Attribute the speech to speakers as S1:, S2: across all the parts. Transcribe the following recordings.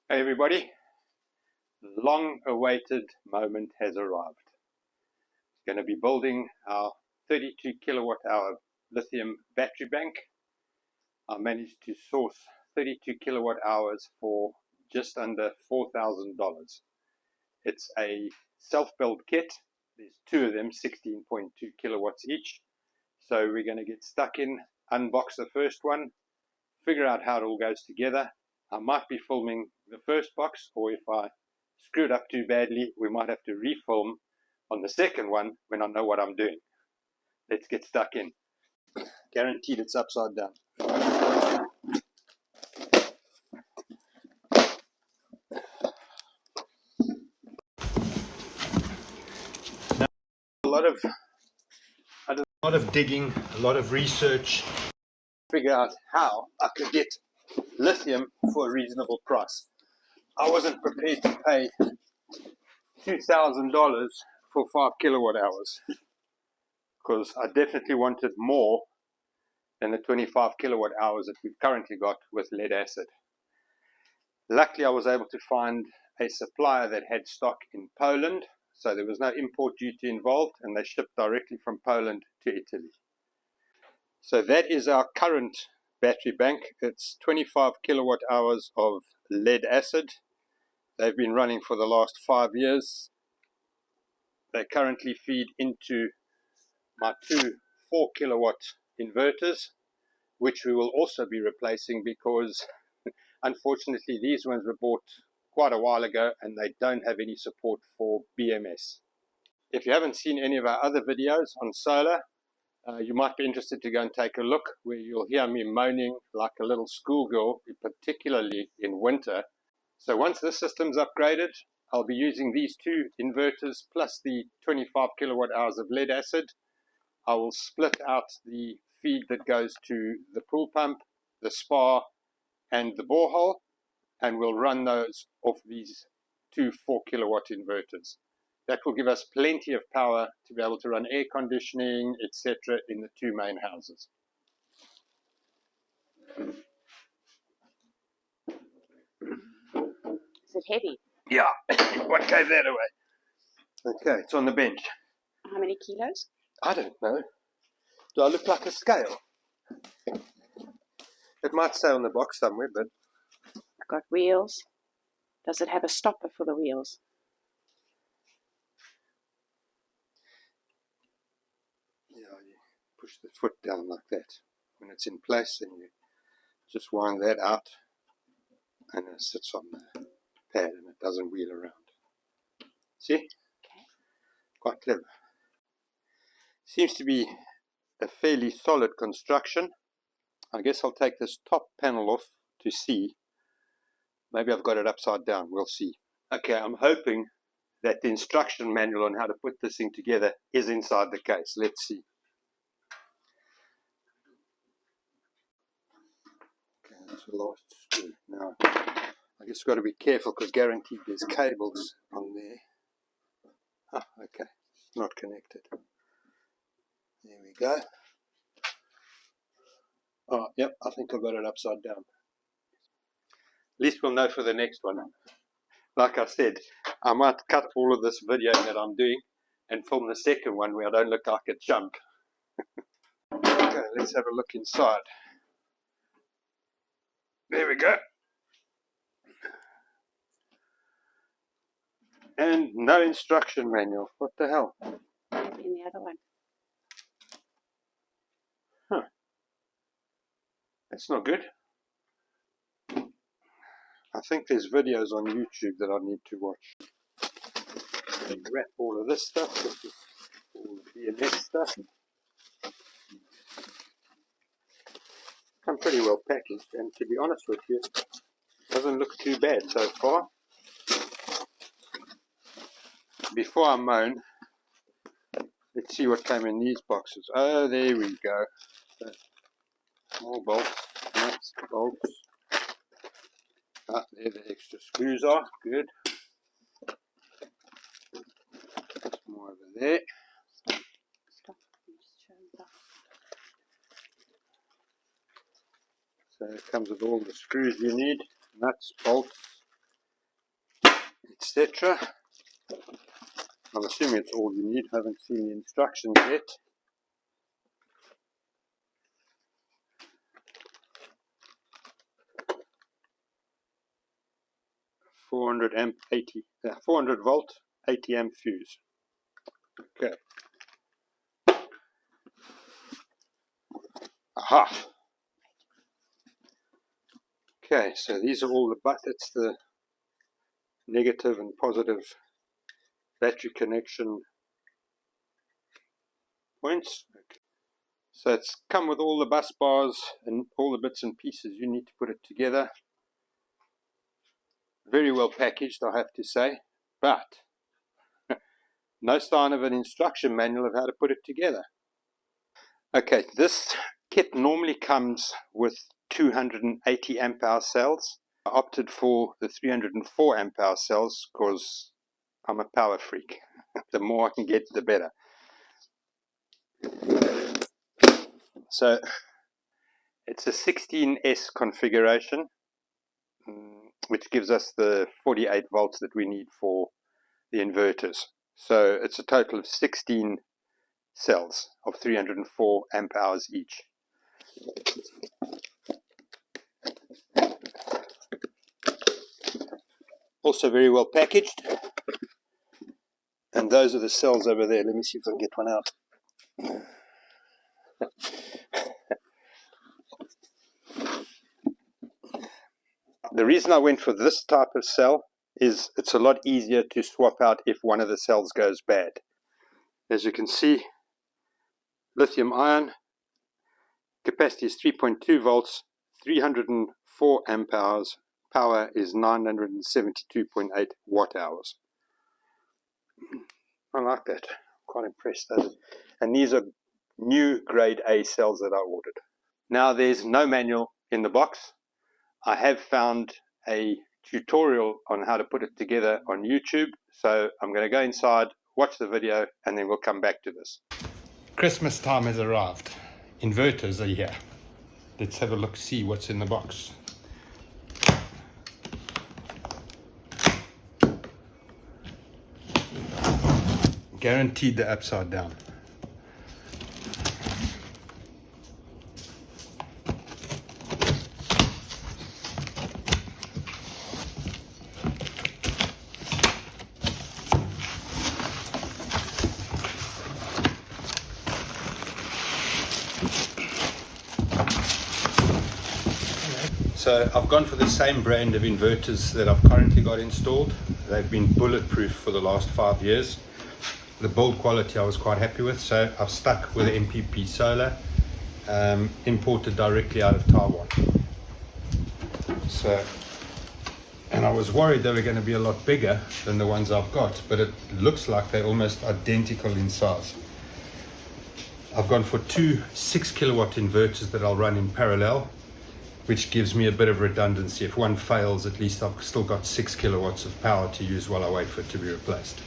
S1: Hey everybody, long awaited moment has arrived. Going to be building our 32 kilowatt hour lithium battery bank. I managed to source 32 kilowatt hours for just under $4,000. It's a self-built kit. There's two of them, 16.2 kilowatts each. So we're going to get stuck in, unbox the first one, figure out how it all goes together. I might be filming the first box, or if I screw it up too badly, we might have to refilm on the second one when I know what I'm doing. Let's get stuck in. Guaranteed it's upside down. Now, I did a lot of digging, a lot of research, figure out how I could get lithium for a reasonable price. I wasn't prepared to pay $2,000 for 5 kilowatt hours because I definitely wanted more than the 25 kilowatt hours that we've currently got with lead acid. Luckily, I was able to find a supplier that had stock in Poland, so there was no import duty involved, and they shipped directly from Poland to Italy. So that is our current battery bank. It's 25 kilowatt hours of lead acid. They've been running for the last 5 years. They currently feed into my two 4 kilowatt inverters, which we will also be replacing because unfortunately these ones were bought quite a while ago and they don't have any support for BMS. If you haven't seen any of our other videos on solar, you might be interested to go and take a look, where you'll hear me moaning like a little schoolgirl, particularly in winter. So once this system's upgraded, I'll be using these two inverters plus the 25 kilowatt hours of lead acid. I will split out the feed that goes to the pool pump, the spa, and the borehole, and we'll run those off these two 4 kilowatt inverters. That will give us plenty of power to be able to run air conditioning, etc. in the two main houses.
S2: Is it heavy?
S1: Yeah, what gave that away? Okay, it's on the bench.
S2: How many kilos?
S1: I don't know. Do I look like a scale? It might say on the box somewhere, but...
S2: I've got wheels. Does it have a stopper for the wheels?
S1: Yeah, you push the foot down like that. When it's in place, then you just wind that out and it sits on the pad and it doesn't wheel around. See?
S2: Okay.
S1: Quite clever. Seems to be a fairly solid construction. I guess I'll take this top panel off to see. Maybe I've got it upside down. We'll see. Okay, I'm hoping that the instruction manual on how to put this thing together is inside the case. Let's see. Okay, that's the last screw. Now, I guess I've got to be careful because guaranteed there's cables on there. Ah, okay, it's not connected. There we go. Oh, yep, I think I've got it upside down. At least we'll know for the next one. Like I said, I might cut all of this video that I'm doing and film the second one where I don't look like a chump. Okay, let's have a look inside. There we go. And no instruction manual. What the hell?
S2: Maybe in the other one.
S1: Huh. That's not good. I think there's videos on YouTube that I need to watch. And wrap all of this stuff. This is all the BMS stuff. Come pretty well packaged, and to be honest with you, it doesn't look too bad so far. Before I moan, let's see what came in these boxes. Oh, there we go. So, more bolts, nuts, bolts. Ah, there the extra screws are. Good. There's more over there.
S2: Stop. Just show that.
S1: So it comes with all the screws you need, nuts, bolts, etc. I'm assuming it's all you need. I haven't seen the instructions yet. 400 volt 80 amp fuse. Okay. Aha. Okay, so these are all the that's the negative and positive battery connection points. Okay. So it's come with all the bus bars and all the bits and pieces you need to put it together. Very well packaged, I have to say, but no sign of an instruction manual of how to put it together. Okay, this kit normally comes with 280 amp hour cells. I opted for the 304 amp hour cells because I'm a power freak. The more I can get, the better. So it's a 16S configuration, which gives us the 48 volts that we need for the inverters. So it's a total of 16 cells of 304 amp hours each. Also very well packaged. And those are the cells over there. Let me see if I can get one out. The reason I went for this type of cell is it's a lot easier to swap out if one of the cells goes bad. As you can see, lithium-ion, capacity is 3.2 volts, 304 amp hours, power is 972.8 watt hours. I like that, quite impressed. And these are new grade A cells that I ordered. Now there's no manual in the box. I have found a tutorial on how to put it together on YouTube, so I'm going to go inside, watch the video, and then we'll come back to this. Christmas time has arrived. Inverters are here. Let's have a look, see what's in the box. Guaranteed the upside down. So I've gone for the same brand of inverters that I've currently got installed. They've been bulletproof for the last 5 years. The build quality I was quite happy with, so I've stuck with the MPP solar, imported directly out of Taiwan. So, and I was worried they were going to be a lot bigger than the ones I've got, but it looks like they're almost identical in size. I've gone for two 6 kilowatt inverters that I'll run in parallel, which gives me a bit of redundancy. If one fails, at least I've still got 6 kilowatts of power to use while I wait for it to be replaced.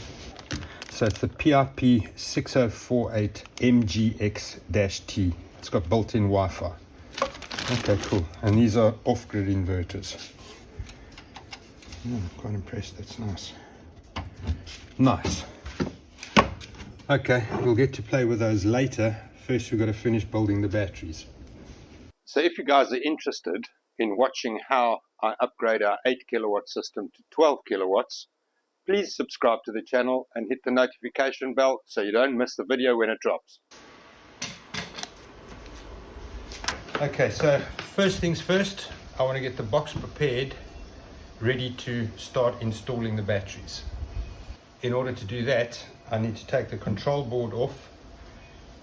S1: So it's the PIP 6048 MGX-T. It's got built-in Wi-Fi. Okay, cool. And these are off-grid inverters. I'm quite impressed. That's nice. Nice. Okay, we'll get to play with those later. First, we've got to finish building the batteries. So if you guys are interested in watching how I upgrade our 8 kilowatt system to 12 kilowatts, please subscribe to the channel and hit the notification bell so you don't miss the video when it drops. Okay, so first things first, I want to get the box prepared, ready to start installing the batteries. In order to do that, I need to take the control board off,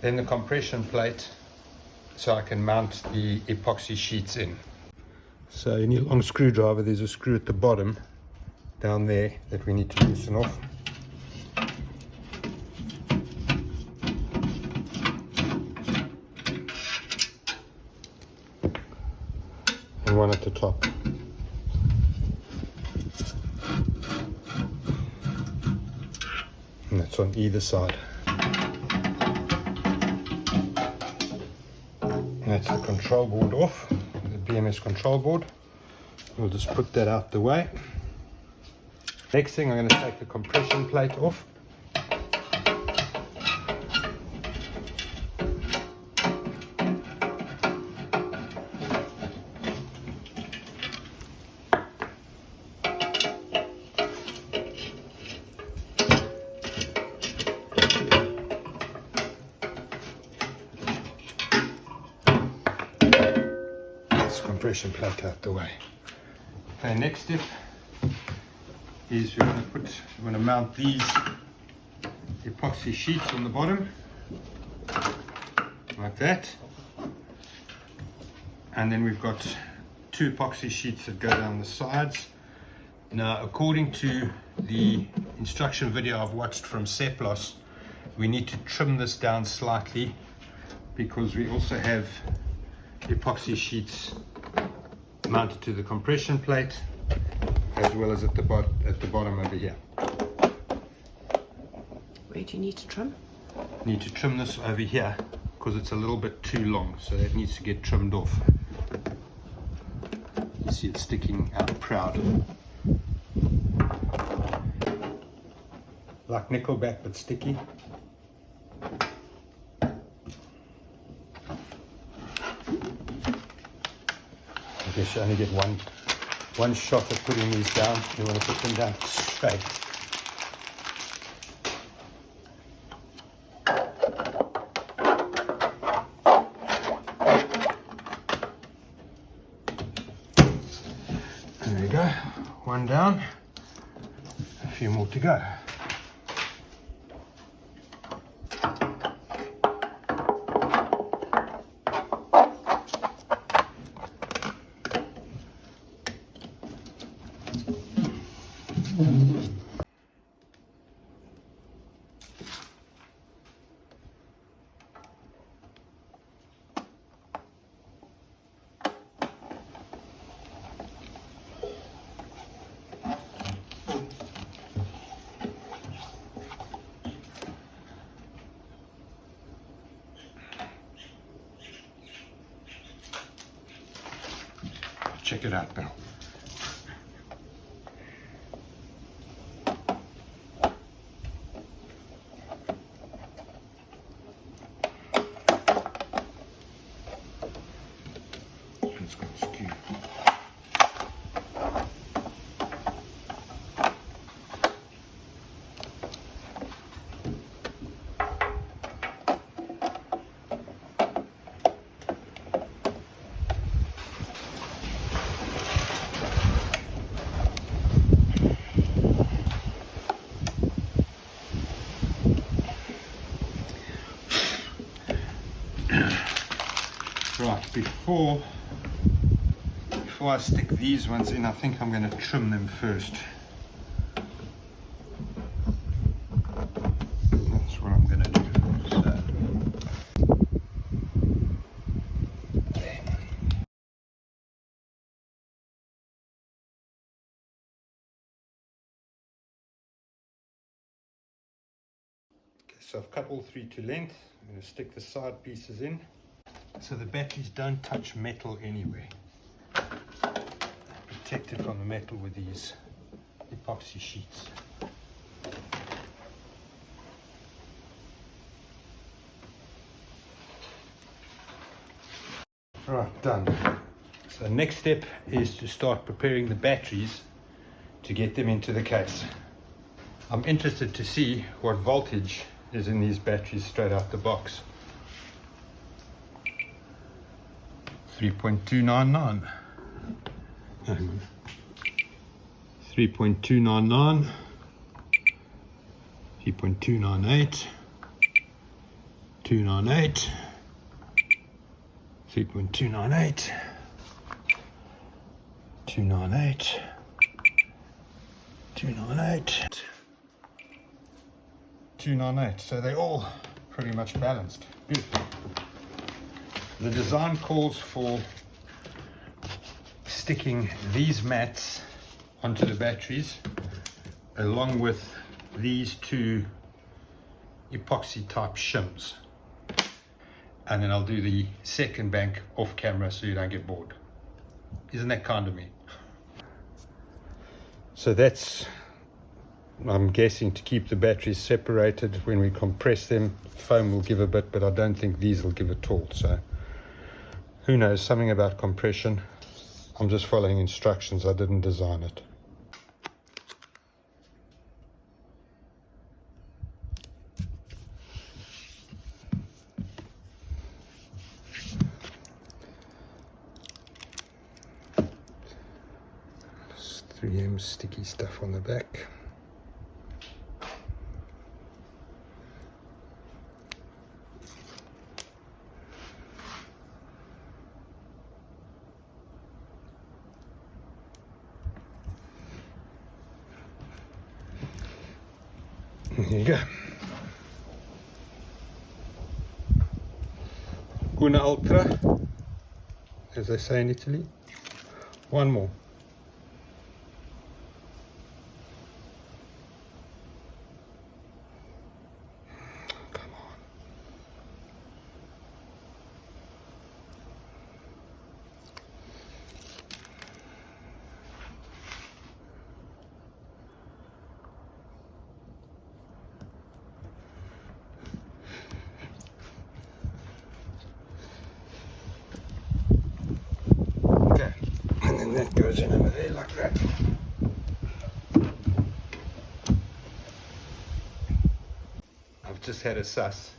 S1: then the compression plate, so I can mount the epoxy sheets in. So you need a long screwdriver. There's a screw at the bottom down there that we need to loosen off. And one at the top. And that's on either side. That's the control board off, the BMS control board. We'll just put that out the way. Next thing, I'm going to take the compression plate off. Compression plate out the way. Okay, next step is we're going to mount these epoxy sheets on the bottom like that, and then we've got 2 epoxy sheets that go down the sides. Now, according to the instruction video I've watched from Seplos, we need to trim this down slightly because we also have epoxy sheets mounted to the compression plate as well as at the bottom over here.
S2: Where do you need to trim?
S1: Need to trim this over here because it's a little bit too long, so that needs to get trimmed off. You see it's sticking out proud. Like nickelback but sticky. I guess you only get one shot at putting these down. You want to put them down straight. There we go. One down. A few more to go. Check it out now. It's got skew. Right, before I stick these ones in, I think I'm going to trim them first. That's what I'm going to do. So, so I've cut all 3 to length. I'm going to stick the side pieces in. So the batteries don't touch metal anyway. Protected from the metal with these epoxy sheets. Right, done. So the next step is to start preparing the batteries to get them into the case. I'm interested to see what voltage is in these batteries straight out the box. 3.299. 3.299, 3.298, 298, 3.298, 298, 298, 298. So they're all pretty much balanced. Good. The design calls for sticking these mats onto the batteries along with these 2 epoxy type shims, and then I'll do the second bank off camera so you don't get bored. Isn't that kind of me? So that's I'm guessing to keep the batteries separated. When we compress them, foam will give a bit, but I don't think these will give at all. So who knows, something about compression. I'm just following instructions, I didn't design it. There's 3M sticky stuff on the back. There you go. Una ultra, as they say in Italy. One more. Come on. Okay, and then that goes in over there like that. I've just had a suss.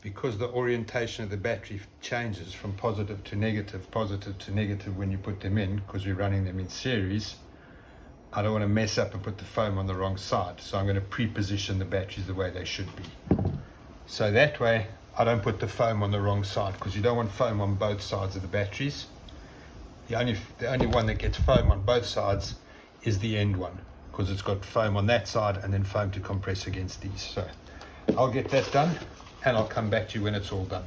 S1: Because the orientation of the battery changes from positive to negative when you put them in, because we're running them in series, I don't want to mess up and put the foam on the wrong side. So I'm going to pre-position the batteries the way they should be. So that way I don't put the foam on the wrong side, because you don't want foam on both sides of the batteries. The only one that gets foam on both sides is the end one, because it's got foam on that side and then foam to compress against these. So I'll get that done and I'll come back to you when it's all done.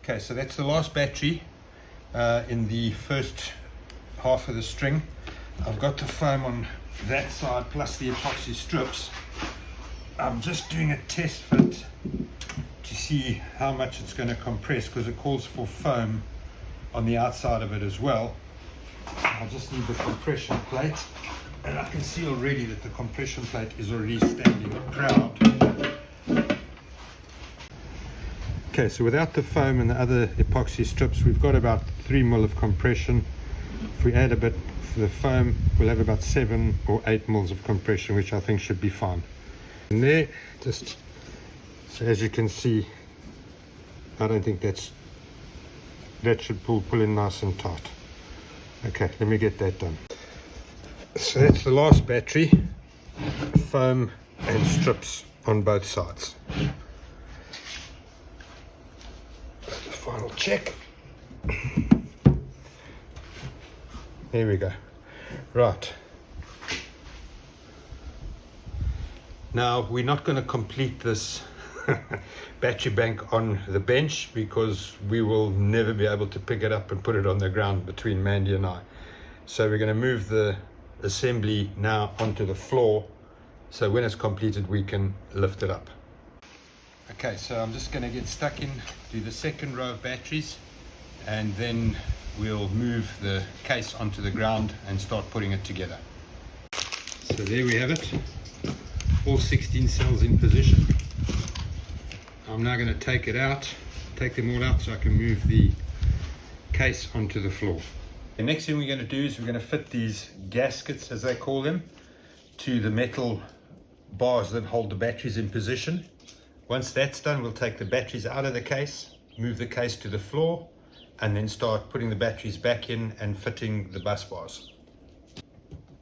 S1: Okay, so that's the last battery in the first half of the string. I've got the foam on that side plus the epoxy strips. I'm just doing a test fit to see how much it's going to compress, because it calls for foam on the outside of it as well. I just need the compression plate, and I can see already that the compression plate is already standing proud. Okay, so without the foam and the other epoxy strips, we've got about 3 mil of compression. If we add a bit for the foam, we'll have about 7 or 8 mils of compression, which I think should be fine. And there, just so as you can see, I don't think that should pull in nice and tight. Okay, let me get that done. So that's the last battery, foam and strips on both sides. The final check. There we go. Right. Now we're not going to complete this battery bank on the bench, because we will never be able to pick it up and put it on the ground between Mandy and I. So we're going to move the assembly now onto the floor, so when it's completed we can lift it up. Okay, so I'm just going to get stuck in, do the second row of batteries, and then we'll move the case onto the ground and start putting it together. So there we have it, all 16 cells in position. I'm now going to take them all out so I can move the case onto the floor. The next thing we're going to do is we're going to fit these gaskets, as they call them, to the metal bars that hold the batteries in position. Once that's done, we'll take the batteries out of the case, move the case to the floor, and then start putting the batteries back in and fitting the bus bars.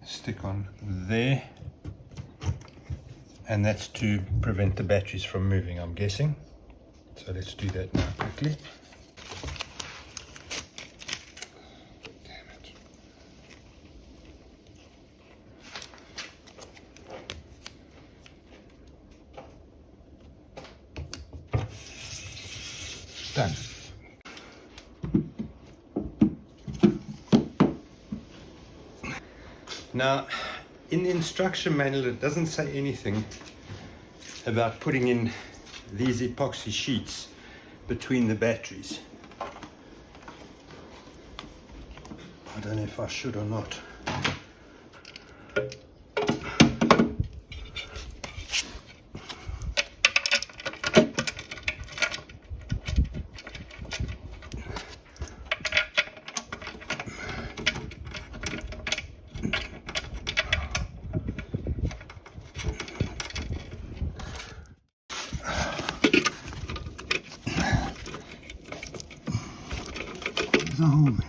S1: Stick on there. And that's to prevent the batteries from moving, I'm guessing. So let's do that now quickly. Damn it. Done. Now, in the instruction manual, it doesn't say anything about putting in these epoxy sheets between the batteries. I don't know if I should or not.
S3: the hole then.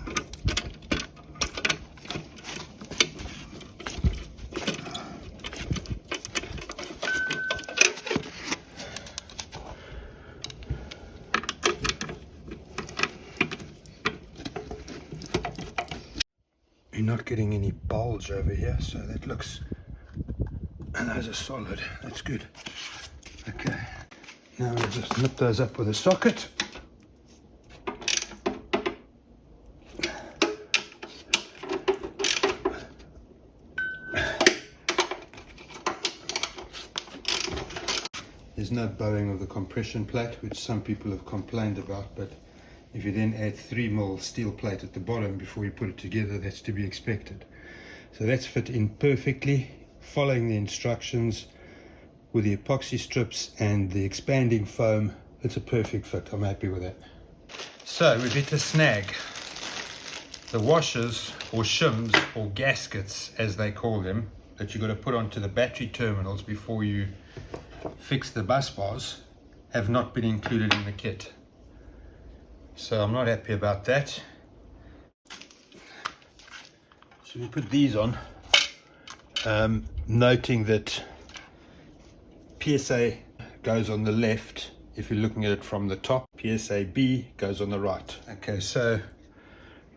S3: You're not getting any bulge over here, so that looks, and those are solid, that's good. Okay, now we'll just nip those up with a socket. There's no bowing of the compression plate, which some people have complained about, but if you then add 3mm steel plate at the bottom before you put it together, that's to be expected. So that's fit in perfectly, following the instructions with the epoxy strips and the expanding foam. It's a perfect fit. I'm happy with that. So we've hit a snag. The washers or shims or gaskets, as they call them, that you've got to put onto the battery terminals before you fix the bus bars, have not been included in the kit. So I'm not happy about that. So we put these on, noting that PSA goes on the left if you're looking at it from the top. PSA B goes on the right. Okay, so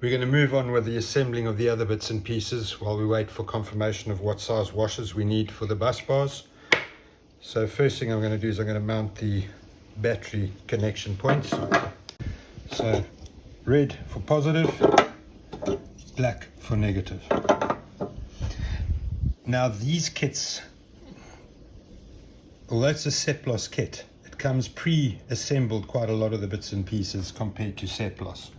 S3: we're going to move on with the assembling of the other bits and pieces while we wait for confirmation of what size washers we need for the bus bars. So first thing I'm going to do is I'm going to mount the battery connection points. So red for positive, black for negative. Now these kits, although it's a Seplos kit, it comes pre-assembled, quite a lot of the bits and pieces compared to Seplos.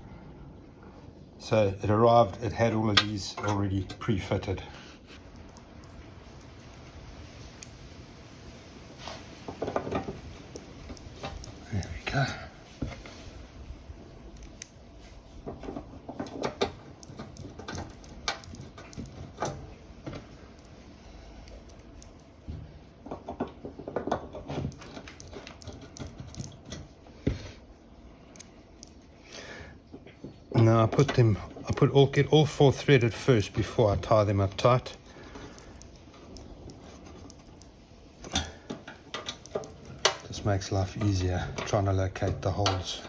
S3: So it arrived, it had all of these already pre-fitted. There we go. Now get all four threaded first before I tie them up tight. This makes life easier trying to locate the holes.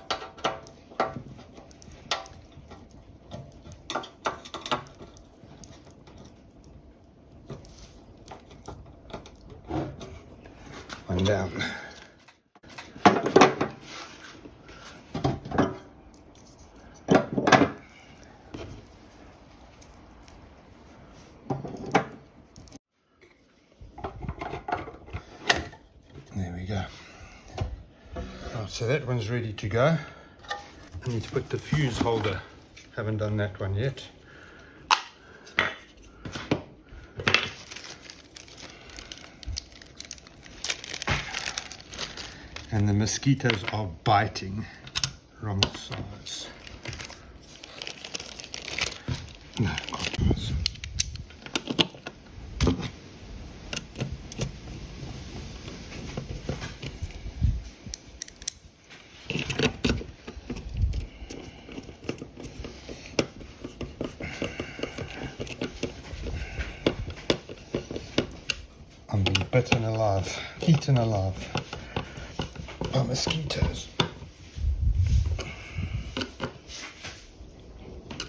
S3: One down. There we go. Right, so that one's ready to go. I need to put the fuse holder. Haven't done that one yet. And the mosquitoes are biting. Wrong size. No, cottons. I'm being bitten alive, eaten alive by mosquitoes.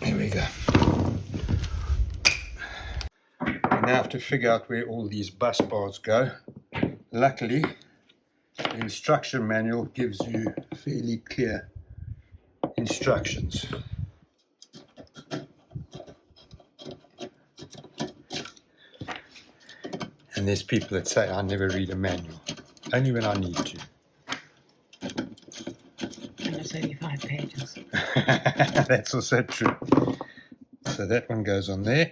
S3: Here we go. I now have to figure out where all these bus bars go. Luckily, the instruction manual gives you fairly clear instructions. And there's people that say I never read a manual, only when I need to.
S2: And it's only 5 pages.
S3: That's also true. So that one goes on there.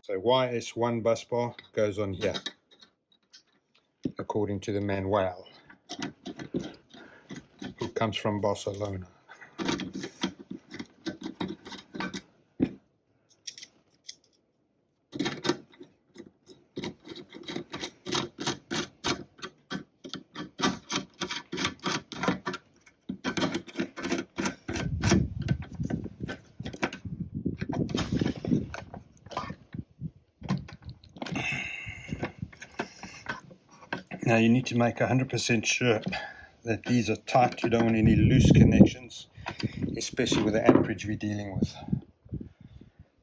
S3: So YS1 bus bar goes on here, according to the manual. It comes from Barcelona. Now you need to make 100% sure that these are tight. You don't want any loose connections, especially with the amperage we're dealing with.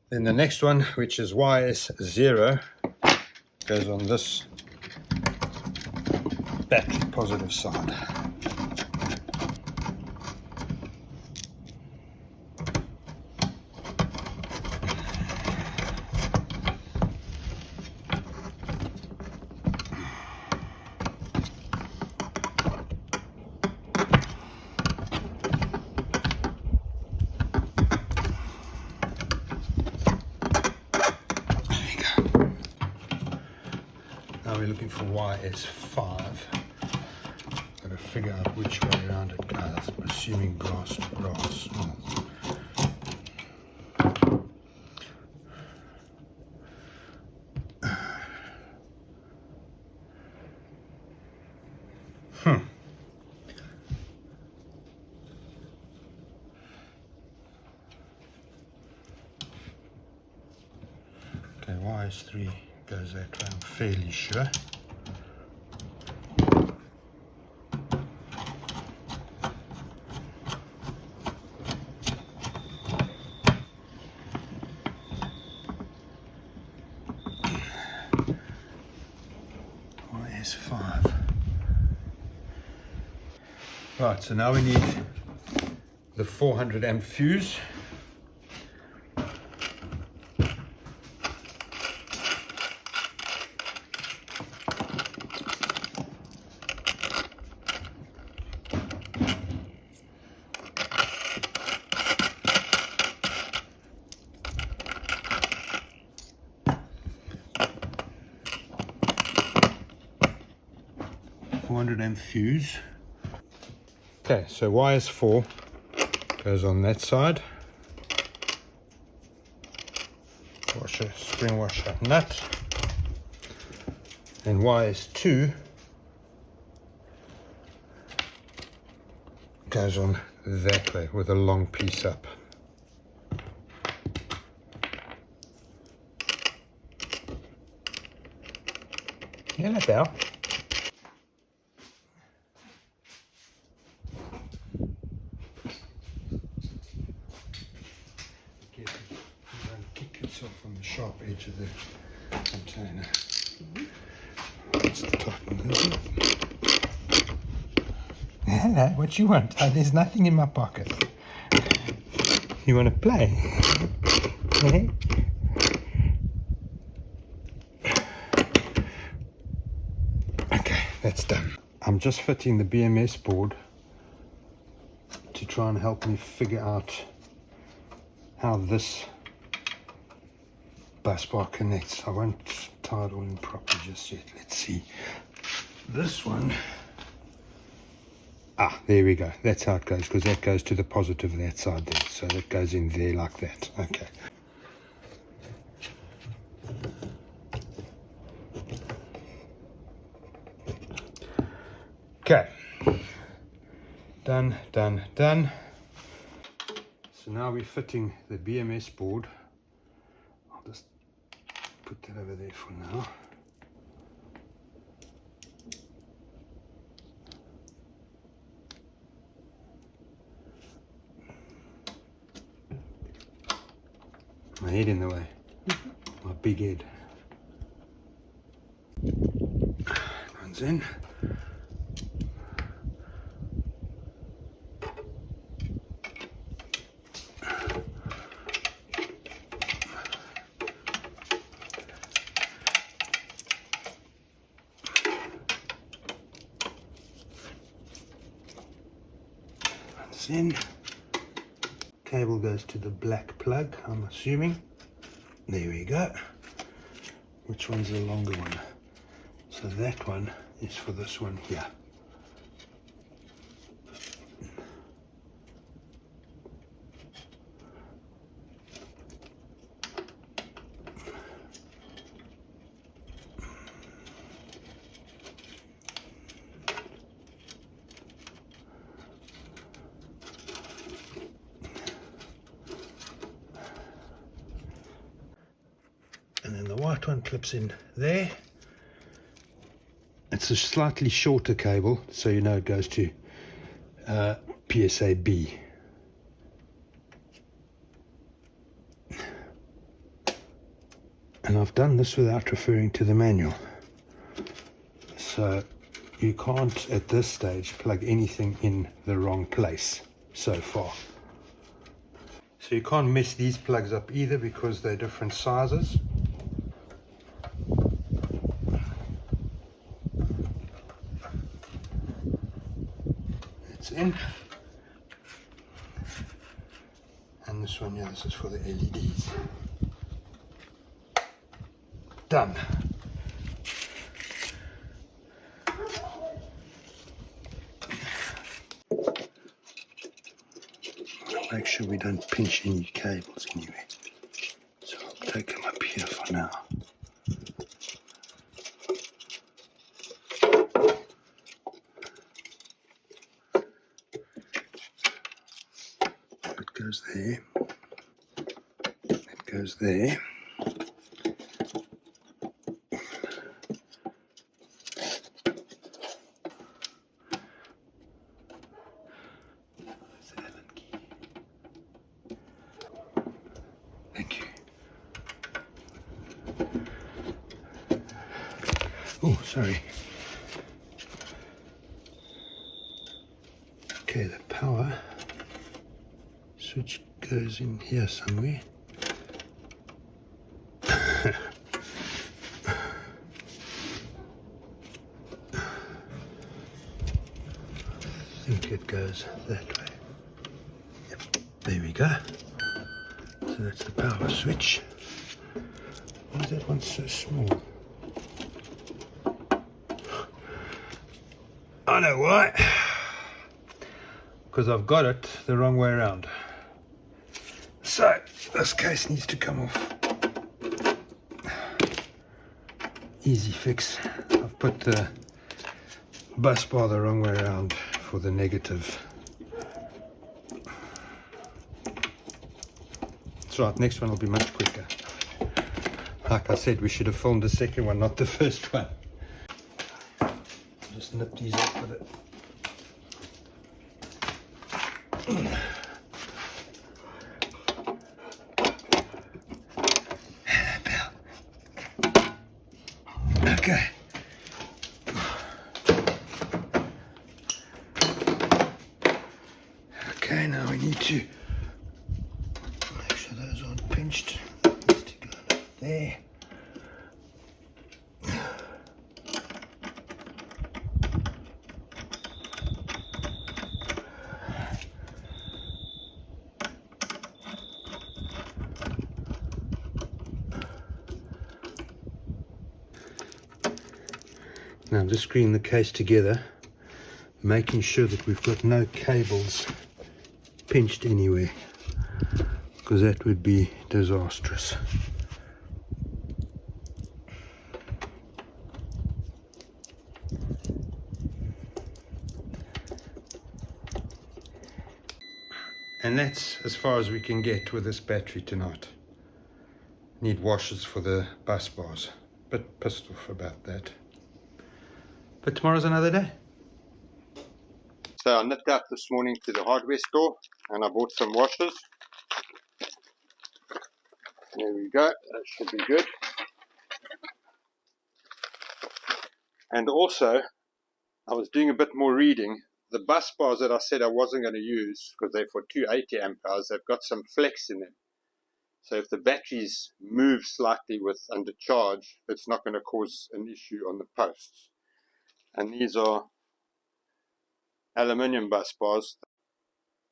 S3: Then the next one, which is YS0, goes on this battery positive side. Now we're looking for YS5. Got to figure out which way around it goes. I'm assuming grass to grass. Okay, YS3 goes that way, I'm fairly sure. YS5. Right, so now we need the 400 amp fuse. And fuse. Okay, so YS4 goes on that side. Washer, spring washer, nut. And YS2 goes on that way with a long piece up. Hello, Belle. On the sharp edge of the container. That's the top one, isn't it? Hello, what you want? Oh, there's nothing in my pocket. You want to play? Okay, that's done. I'm just fitting the BMS board to try and help me figure out how this bus bar connects. I won't tie it all in properly just yet. Let's see. This one. Ah, there we go. That's how it goes, because that goes to the positive that side there. So that goes in there like that. Okay. Okay. Done, done, done. So now we're fitting the BMS board. I'll just put that over there for now. My head in the way. My big head. One's in. In. Cable goes to the black plug, I'm assuming. There we go. Which one's the longer one? So that one is for this one here. And then the white one clips in there. It's a slightly shorter cable, so you know it goes to PSA B. And I've done this without referring to the manual. So you can't at this stage plug anything in the wrong place so far. So you can't mess these plugs up either because they're different sizes. It's in. And this one here, this is for the LEDs. Done. Make sure we don't pinch any cables anyway. So I'll take them up here for now. It goes there. It goes there. Thank you. Oh, sorry. Okay, the power switch goes in here somewhere. I think it goes that way. Yep, there we go. So that's the power switch. Why is that one so small? I know why. Because I've got it the wrong way around. So this case needs to come off. Easy fix. I've put the bus bar the wrong way around for the negative. That's right, next one will be much quicker. Like I said, we should have filmed the second one, not the first one. I'll just nip these up with it. Okay. Okay, now we need to make sure those aren't pinched. Needs to go there. Now I'm just screwing the case together, making sure that we've got no cables pinched anywhere, because that would be disastrous. And that's as far as we can get with this battery tonight. Need washers for the bus bars. Bit pissed off about that. But tomorrow's another day.
S1: So I nipped out this morning to the hardware store and I bought some washers. There we go, that should be good. And also, I was doing a bit more reading. The bus bars that I said I wasn't going to use, because they're for 280 amp hours, they've got some flex in them. So if the batteries move slightly with under charge, it's not going to cause an issue on the posts. And these are aluminium bus bars.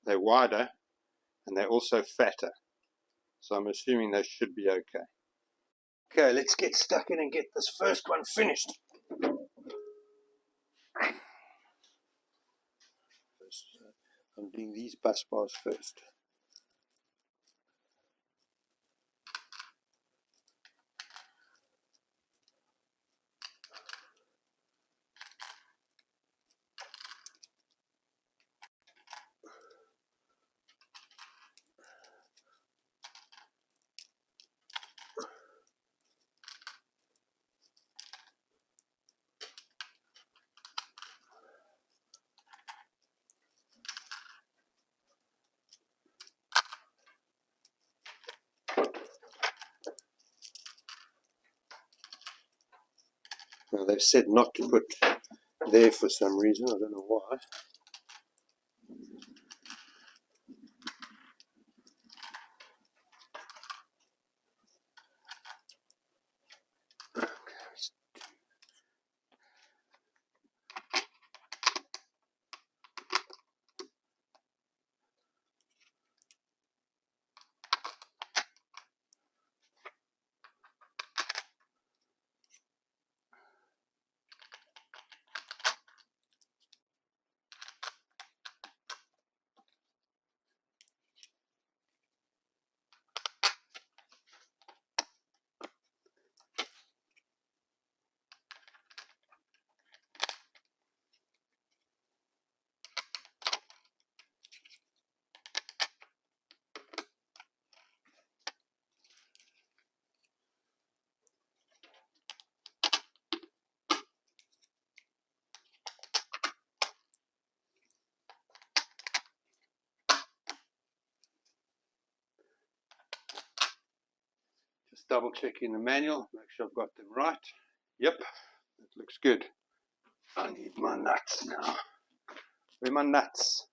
S1: They're wider and they're also fatter. So I'm assuming they should be okay. Okay, let's get stuck in and get this first one finished. I'm doing these bus bars first. Now, they've said not to put there for some reason, I don't know why. Just double checking the manual, make sure I've got them right. Yep, that looks good. I need my nuts now. Where are my nuts?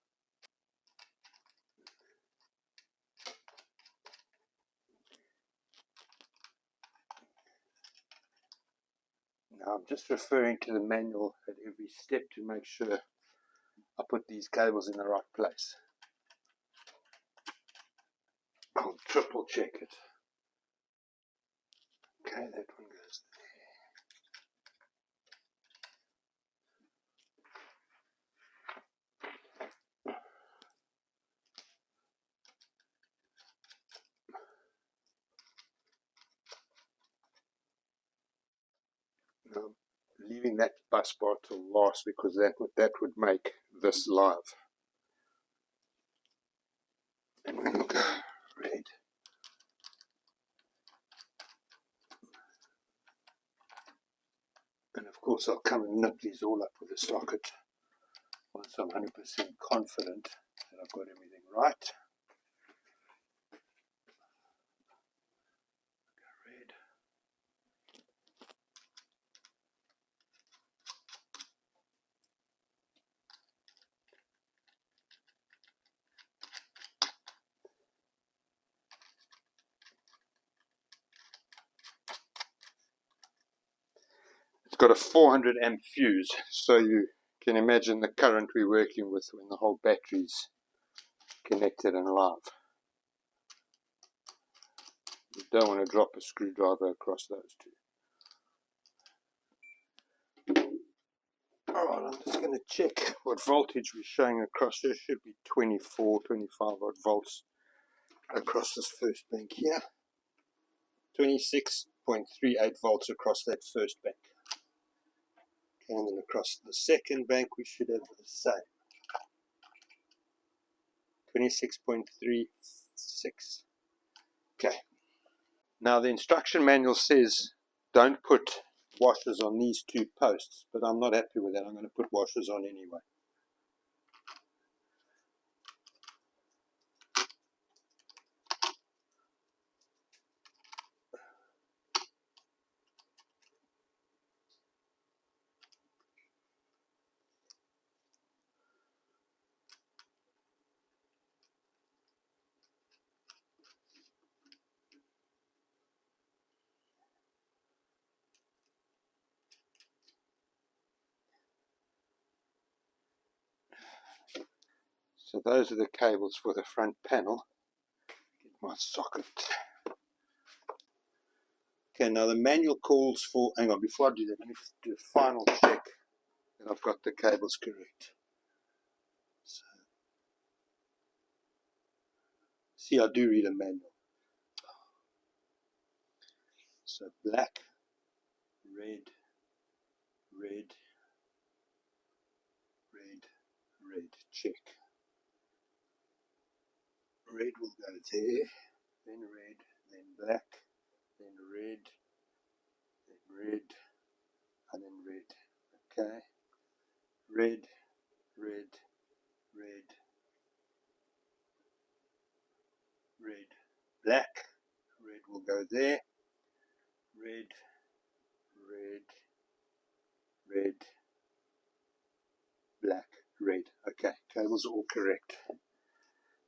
S1: Now I'm just referring to the manual at every step to make sure I put these cables in the right place. I'll triple check it. Okay, that one goes there. Now, leaving that bus bar till last because that would make this live. And we'll go red. And of course I'll come and nip these all up with a socket once I'm 100% confident that I've got everything right. Go red. It's got a 400 amp fuse, so you can imagine the current we're working with when the whole battery's connected and live. You don't want to drop a screwdriver across those two. Alright, I'm just going to check what voltage we're showing across here. Should be 24, 25 odd volts across this first bank here. 26.38 volts across that first bank. Okay, and then across the second bank we should have the same. 26.36. Okay. Now the instruction manual says don't put washers on these two posts, but I'm not happy with that. I'm going to put washers on anyway. So those are the cables for the front panel. Get my socket. Okay, now the manual calls for, hang on, before I do that, let me just do a final check that I've got the cables correct. So, see, I do read a manual. So black, red, red, red, red, check. Red will go there, then red, then black, then red, then red, and then red. Okay, red, red, red, red, black. Red will go there, red, red, red, black, red. Okay, cables are all correct.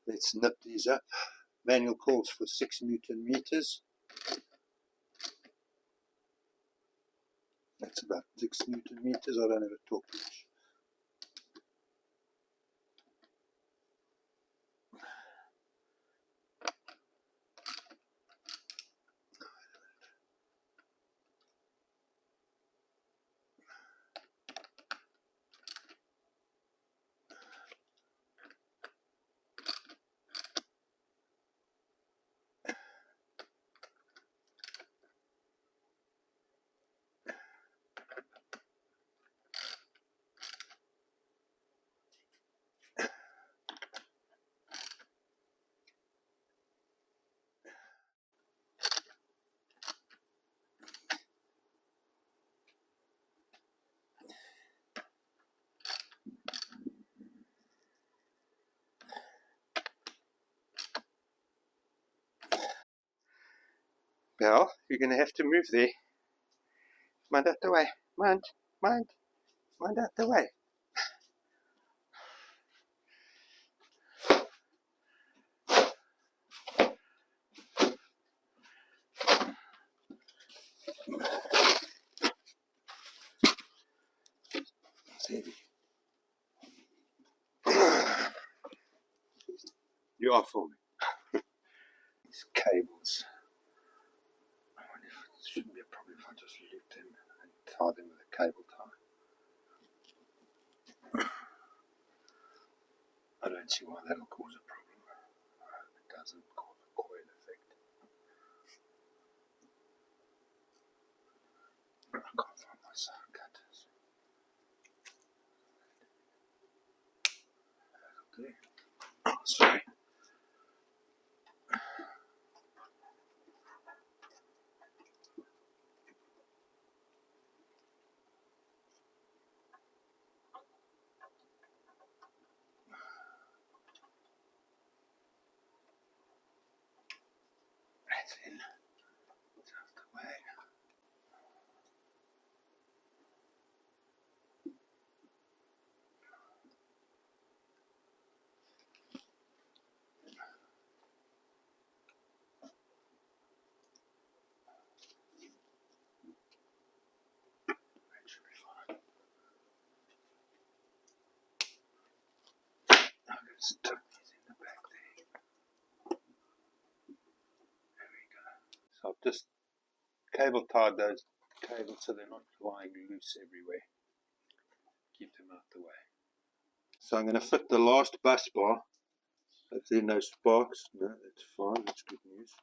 S1: Let's nip these up. Manual calls for 6 Newton meters. That's about 6 Newton meters. I don't have a torque wrench. Well, you're going to have to move there. Mind out the way. Mind out the way. It's heavy. You are filming. These cables. I wonder if it shouldn't be a problem if I just loop them and tie them with a cable tie. I don't see why that'll cause a problem. It doesn't cause a coil effect. I can't find my sound cutters. Okay. Oh, sorry. That's in. Just the way. That should be fine. I'm going to stuck these in the back there. There we go. So I've just cable tied those cables so they're not lying loose everywhere. Keep them out the way. So I'm going to fit the last bus bar. If there are no sparks, no, that's fine, that's good news.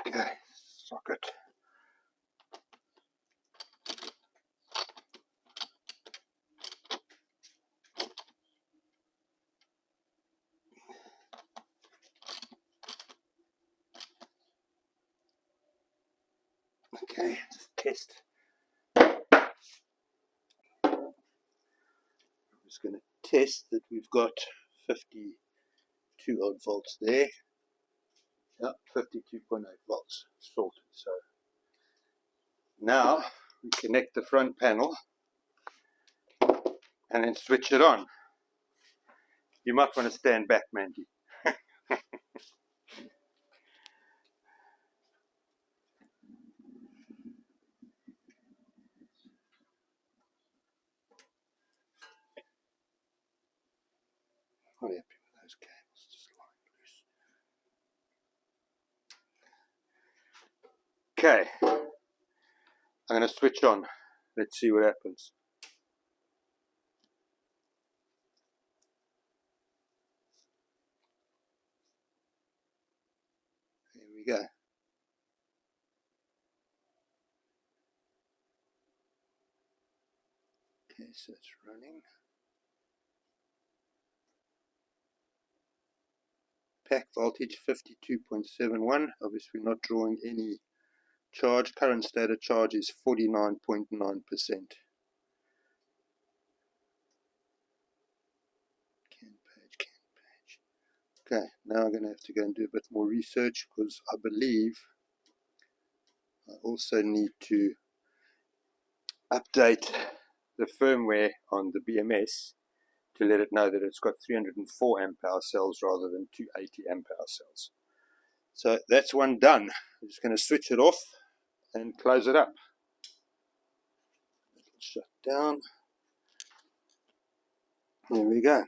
S1: Okay, socket. Okay, just test. I'm just going to test that we've got 52 odd volts there. Yep, 52.8 volts sorted. So now we connect the front panel and then switch it on. You might want to stand back, Mandy. Not happy with those cables just lying loose. Okay, I'm going to switch on. Let's see what happens. Here we go. Okay, so it's running.
S3: pack voltage 52.71. Obviously not drawing any charge. Current state of charge is 49.9%. Okay, now I'm going to have to go and do a bit more research, because I believe I also need to update the firmware on the BMS to let it know that it's got 304 amp hour cells rather than 280 amp hour cells. So that's one done. I'm just going to switch it off and close it up. Shut down. There we go.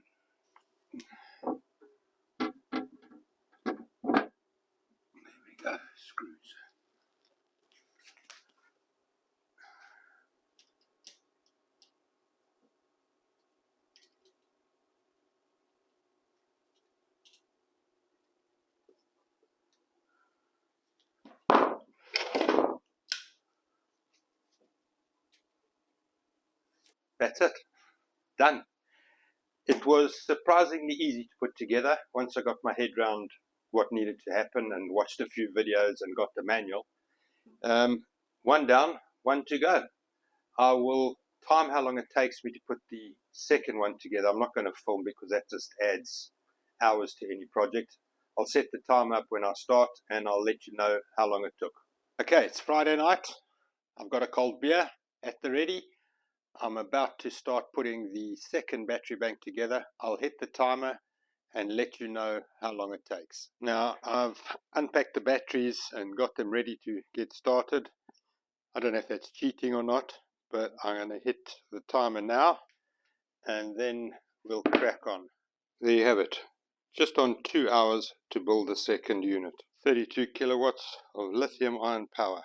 S3: Screws. That's it. Done. It was surprisingly easy to put together once I got my head around what needed to happen and watched a few videos and got the manual. One down, one to go. I will time how long it takes me to put the second one together. I'm not going to film because that just adds hours to any project. I'll set the time up when I start and I'll let you know how long it took. Okay, it's Friday night. I've got a cold beer at the ready. I'm about to start putting the second battery bank together. I'll hit the timer and let you know how long it takes. Now I've unpacked the batteries and got them ready to get started. I don't know if that's cheating or not, but I'm going to hit the timer now and then we'll crack on. There you have it. Just on 2 hours to build the second unit. 32 kilowatts of lithium-ion power.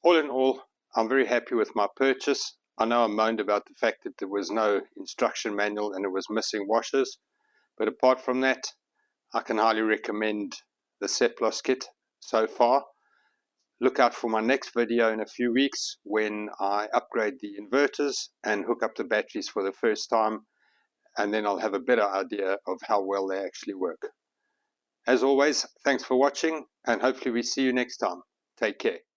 S3: All in all, I'm very happy with my purchase. I know I moaned about the fact that there was no instruction manual and it was missing washers, but apart from that, I can highly recommend the Seplos kit so far. Look out for my next video in a few weeks when I upgrade the inverters and hook up the batteries for the first time, and then I'll have a better idea of how well they actually work. As always, thanks for watching, and hopefully we see you next time. Take care.